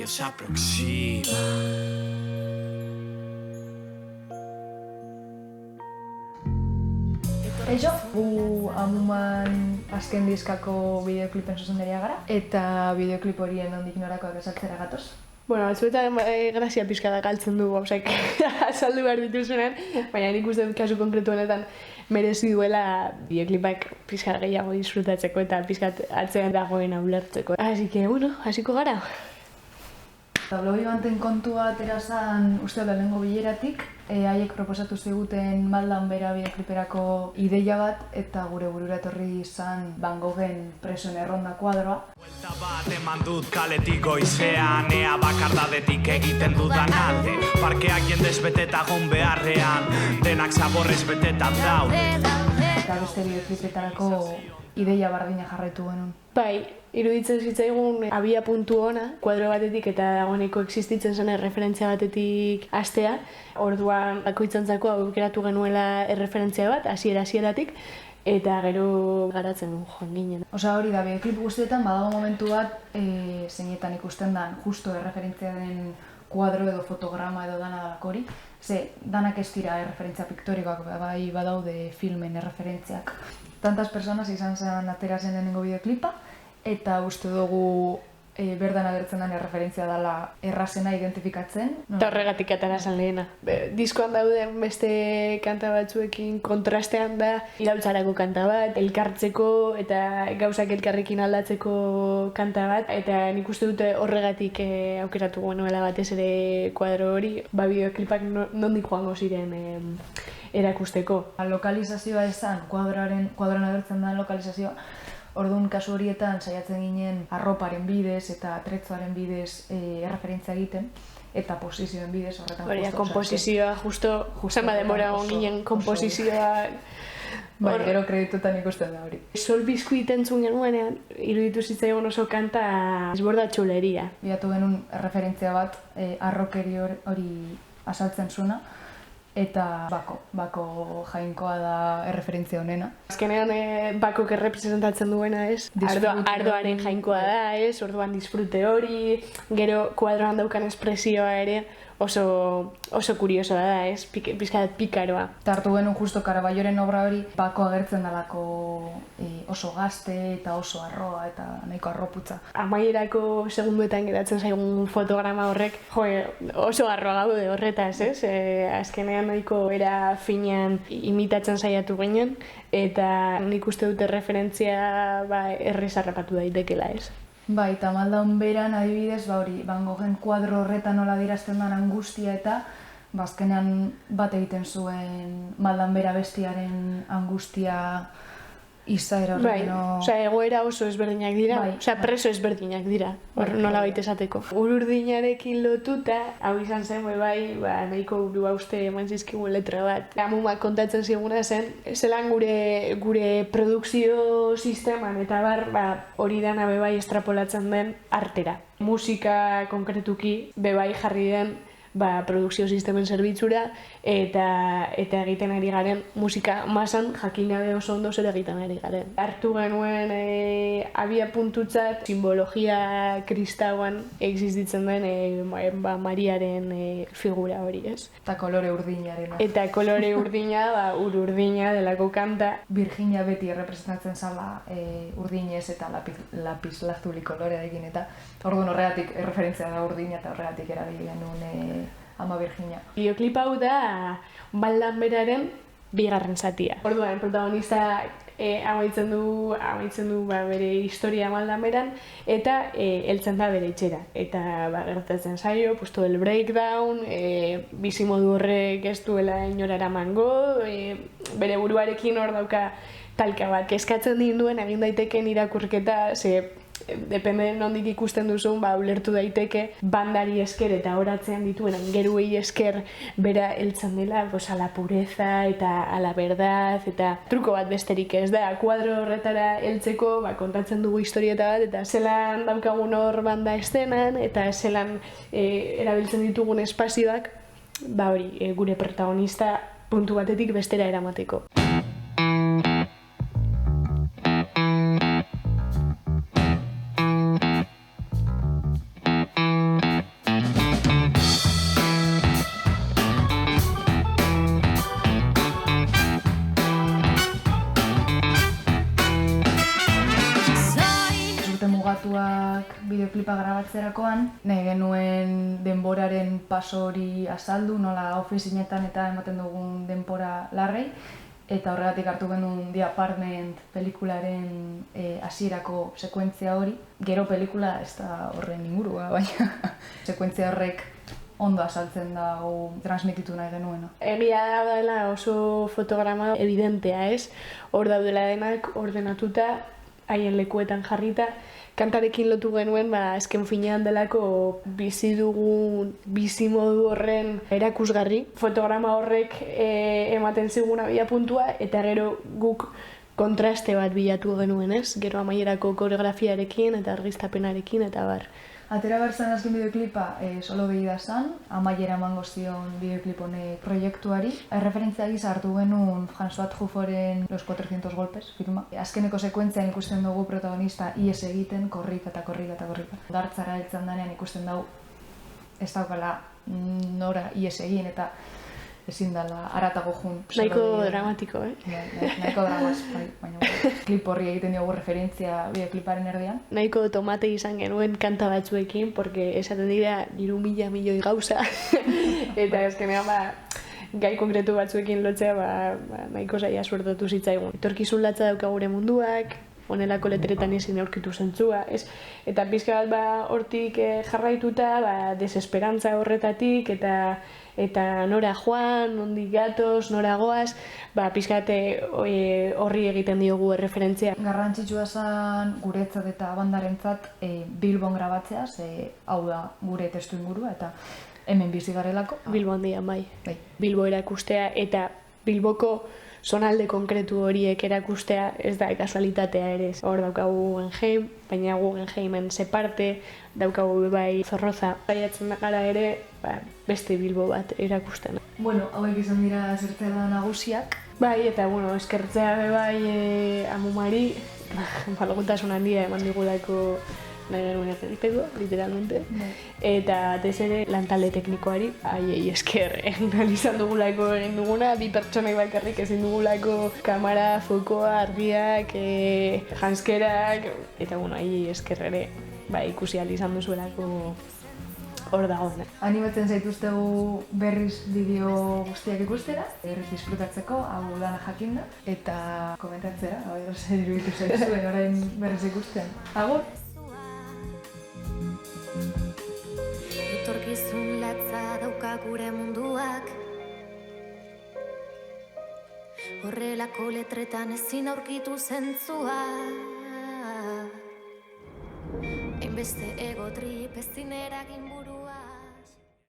radio se aproxima. Eixo, gu amuman azken diskako bideoklipen zuzendaria gara, eta bideoklip horien nondik norakoak esaltzera gatoz. Bueno, batzuetan grazia pixka da galtzen du, gauzak azaldu behar dituzunen, baina nik uste dut kasu konkretu honetan merezi duela bideoklipak pixka gehiago disfrutatzeko eta pixka atzean dagoena ulertzeko. Así que, bueno, hasiko gara. Blogi banten kontua atera zan uste lehenengo bileratik, haiek proposatu ziguten Maldan bera bideokliperako ideia bat, eta gure burura etorri izan Van Goghen presoen erronda kuadroa. Buelta bat eman dut kaletik goizean, ea bakardadetik egiten dudan alde. Parkeak jendez beteta gon beharrean, denak zaborrez beteta daude. Eta beste bideoklipetarako ideia bardina jarraitu genuen. Bai, iruditzen zitzaigun abia puntu ona, kuadro batetik eta dagoeneko existitzen zen erreferentzia batetik hastea. Orduan bakoitzantzako aukeratu genuela erreferentzia bat, hasieratik, eta gero garatzen joan ginen. Osa hori da, bideoklip guztietan badago momentu bat zeinetan ikusten dan justo erreferentzia den kuadro edo fotograma edo dana dalako hori. Ze, danak ez dira erreferentzia piktorikoak, bai badaude filmen erreferentziak. Tantas personas izan zen atera zen lehenengo bideoklipa, eta uste dugu berdan agertzen den erreferentzia dela errazena identifikatzen. Eta horregatik atara zen lehena. Diskoan dauden beste kanta batzuekin kontrastean da iraultzarako kanta bat, elkartzeko eta gauzak elkarrekin aldatzeko kanta bat, eta nik uste dute horregatik aukeratu genuela batez ere kuadro hori, bideoklipak nondik joango ziren erakusteko. Lokalizazioa esan, kuadroan agertzen da lokalizazioa, orduan kasu horietan saiatzen ginen arroparen bidez eta atrezzoaren bidez erreferentzia egiten, eta posizioen bidez horretan justo. Komposizioa, justo zenba denbora egon ginen komposizioa. Bai, gero kreditutan ikusten da hori. Sol Biskuit entzun genuenean, iruditu zitzaigun oso kanta esborda txuleria. Bilatu genuen erreferentzia bat, arrokeri hori azaltzen zuena, eta bako jainkoa da erreferentzia honena. Azkenean bakok errepresentatzen duena, ez? Ardoaren jainkoa da, ez? Orduan disfrute hori, gero kuadroan daukan espresioa ere oso kuriosoa da, ez? Pizkat pikaroa. Eta hartu genuen justo Karabaioren obra hori bako agertzen dalako oso gazte eta oso arroa eta nahiko arroputza. Amaierako segunduetan geratzen zaigun fotograma horrek, oso arroa gaude horretaz, ez? Azkenean nahiko era finean imitatzen saiatu ginen, eta nik uste dute referentzia errez harrapatu daitekela, ez? Bai, eta Maldan beran adibidez, Van Goghen kuadro horretan nola dirazten den angustia eta azkenean bat egiten zuen Maldan bera bestiaren angustia izaera horrekin. Egoera oso ezberdinak dira, preso ezberdinak dira, nola baita esateko. Ururdinarekin lotuta, hau izan zen, nahiko burua uste eman zizkigun letra bat. Amumak kontatzen ziguna zen, zelan gure produkzio sisteman eta hori dana bebai estrapolatzen den artera. Musika konkretuki bebai jarri den produkzio sistemen zerbitzura eta egiten ari garen musika masan jakin gabe oso ondo zer egiten ari garen. Hartu genuen abia puntutzat simbologia kristauan existitzen den Mariaren figura hori, ez? Eta kolore urdinarena. Eta kolore urdina, urdina delako kanta. Virginia beti errepresentatzen zala urdinez eta lapislazuli kolorearekin eta orduan horregatik erreferentzia da urdina eta horregatik erabili genuen Ama Virginia. Bideoklip hau da Maldan beraren bigarren zatia. Orduan, protagonista amaitzen du bere historia Maldan beran eta heltzen da bere etxera. Eta gertatzen zaio, todo el breakdown, bizimodu horrek ez duela inora eramango, bere buruarekin hor dauka talka bat. Kezkatzen duen egin daiteken irakurketa, depende nondik ikusten duzun, ulertu daiteke bandari esker eta horatzean dituen angeruei esker bera heltzen dela a la pureza eta a la verdad eta truko bat besterik ez da. Kuadro horretara heltzeko kontatzen dugu historieta bat eta zelan daukagun hor banda estenan eta zelan erabiltzen ditugun espazioak gure protagonista puntu batetik bestera eramateko. bideoklipa grabatzerakoan, nahi genuen denboraren paso hori azaldu, nola ofizinetan eta ematen dugun denbora larrei, eta horregatik hartu genuen The Apartment pelikularen hasierako sekuentzia hori. Gero pelikula ez da horren ingurua, baina sekuentzia horrek ondo azaltzen dago transmititu nahi genuena. Egia da dela oso fotograma evidentea, ez? Hor daudela denak ordenatuta, haien lekuetan jarrita, kantarekin lotu genuen, azken finean delako bizi dugun bizimodu horren erakusgarri. Fotograma horrek ematen zigun abia puntua, eta gero guk kontraste bat bilatu genuen, ez? Gero amaierako koreografiarekin eta argiztapenarekin eta bar. Atera berzan azken bideoklipa solo behida zan, amaiera emango zion bideoklip honek proiektuari. Erreferentzia gisa hartu genuen François Truffauten Los 400 golpes filma. Azkeneko sekuentzian ikusten dugu protagonista ihes egiten, korrika eta korrika eta korrika. Dartzara heltzen danean ikusten dugu ez daukala nora ihes egin eta ezin dela haratago jun. Nahiko dramatiko, Nahiko dramaz, baina klip horri egiten diogu referentzia bideokliparen erdian. Nahiko tomate izan genuen kanta batzuekin, porque esaten dira 3.000 milioi gauza, eta azkenean gai konkretu batzuekin lotzea nahiko zaila suertatu zitzaigun. Etorkizun latza dauka gure munduak, honelako letretan ezin aurkitu zentzua, ez? Eta pixka bat hortik jarraituta, desesperantza horretatik, eta nora joan, nondik gatoz, nora goaz, pixkat horri egiten diogu erreferentzia. Garrantzitsua zen guretzat eta bandarentzat Bilbon grabatzea, hau da gure testu ingurua eta hemen bizi garelako. Bilbo handian bai. Bilbo erakustea eta Bilboko zonalde konkretu horiek erakustea ez da kasualitatea ere. Hor daukagu Guggenheim, baina Guggenheimen separte, daukagu bai Zorroza. Saiatzen gara ere beste Bilbo bat erakusten. Bueno, hauek izan dira zertzela nagusiak. Bai, eta eskertzea bai amumari, malgutasun handia eman digulako nahi genuen egiteko, literalmente. Eta ere lantalde teknikoari, haiei esker egin izan dugulako egin duguna, 2 pertsonai bakarrik ezin dugulako kamera, fokoa, argiak, janskerak, eta haiei esker ere ikusi ahal izan duzuelako hor dagoen. Animatzen zaituztegu berriz bideo guztiak ikustera, berriz disfrutatzeko, hau dana jakinda, eta komentatzera, zer iruditu zaizuen orain berriz ikusten. Agur! Etorkizun latza dauka gure munduak, horrelako letretan ezin aurkitu zentzua. Hainbeste ego trip ezin eragin buru